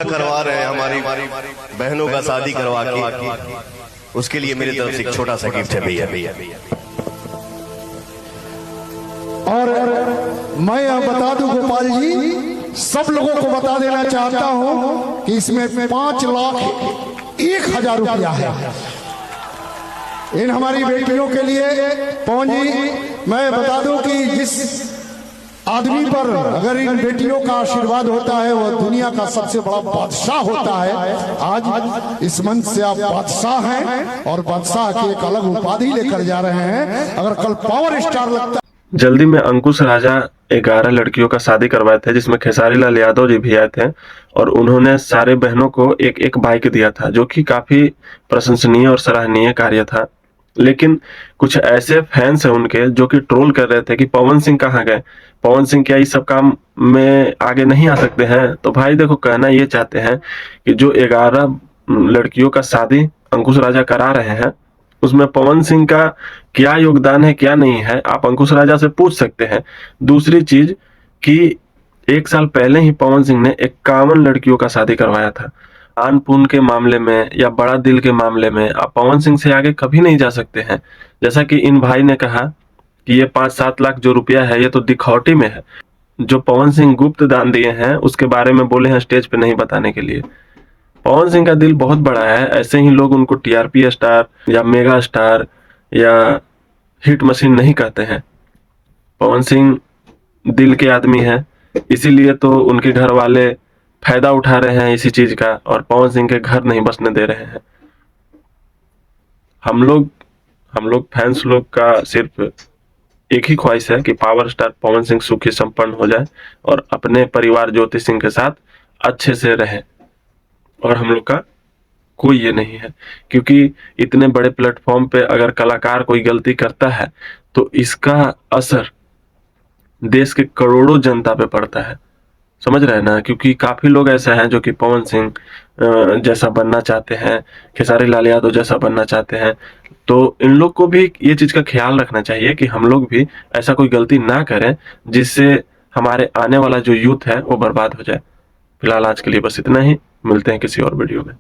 करवा रहे हैं हमारी बहनों का शादी करवा के, उसके लिए मेरी तरफ से एक छोटा सा गिफ्ट है भैया। और मैं यह बता दूं गोपाल जी, सब लोगों को बता देना चाहता हूं कि इसमें 5,01,000 रुपया है इन हमारी बेटियों के लिए। पवन जी, मैं बता दूं कि जिस आदमी पर अगर इन बेटियों का आशीर्वाद होता है वह दुनिया का सबसे बड़ा बादशाह होता है। आज इस मंच से आप बादशाह हैं और बादशाह की एक अलग उपाधि लेकर जा रहे हैं। अगर कल पावर स्टार लगता जल्दी में अंकुश राजा 11 लड़कियों का शादी करवाए थे, जिसमें खेसारी लाल यादव जी भी आए थे और उन्होंने सारे बहनों को एक एक बाइक दिया था, जो कि काफी प्रशंसनीय और सराहनीय कार्य था। लेकिन कुछ ऐसे फैंस हैं उनके जो कि ट्रोल कर रहे थे कि पवन सिंह कहाँ गए, पवन सिंह क्या इस सब काम में आगे नहीं आ सकते हैं। तो भाई देखो, कहना ये चाहते हैं कि जो 11 लड़कियों का शादी अंकुश राजा करा रहे हैं, उसमें पवन सिंह का क्या योगदान है क्या नहीं है, आप अंकुश राजा से पूछ सकते हैं। दूसरी चीज कि 1 साल पहले ही पवन सिंह ने 51 लड़कियों का शादी करवाया था। आन पून के मामले में या बड़ा दिल के मामले में आप पवन सिंह से आगे कभी नहीं जा सकते हैं। जैसा कि इन भाई ने कहा कि ये 5-7 लाख जो रुपया है ये तो दिखौटी में है। जो पवन सिंह गुप्त दान दिए हैं उसके बारे में बोले हैं स्टेज पे नहीं बताने के लिए। पवन सिंह का दिल बहुत बड़ा है, ऐसे ही लोग उनको टीआरपी स्टार या मेगा स्टार या हिट मशीन नहीं कहते हैं। पवन सिंह दिल के आदमी है, इसीलिए तो उनके घर वाले फायदा उठा रहे हैं इसी चीज का और पवन सिंह के घर नहीं बसने दे रहे हैं। हम लोग फैंस लोग का सिर्फ एक ही ख्वाहिश है कि पावर स्टार पवन सिंह सुखी संपन्न हो जाए और अपने परिवार ज्योति सिंह के साथ अच्छे से रहे। और हम लोग का कोई ये नहीं है, क्योंकि इतने बड़े प्लेटफॉर्म पे अगर कलाकार कोई गलती करता है तो इसका असर देश के करोड़ों जनता पे पड़ता है, समझ रहे हैं ना। क्योंकि काफी लोग ऐसे हैं जो कि पवन सिंह जैसा बनना चाहते हैं, खेसारी लाल यादव जैसा बनना चाहते हैं। तो इन लोग को भी ये चीज का ख्याल रखना चाहिए कि हम लोग भी ऐसा कोई गलती ना करें जिससे हमारे आने वाला जो यूथ है वो बर्बाद हो जाए। फिलहाल आज के लिए बस इतना ही, मिलते हैं किसी और वीडियो में।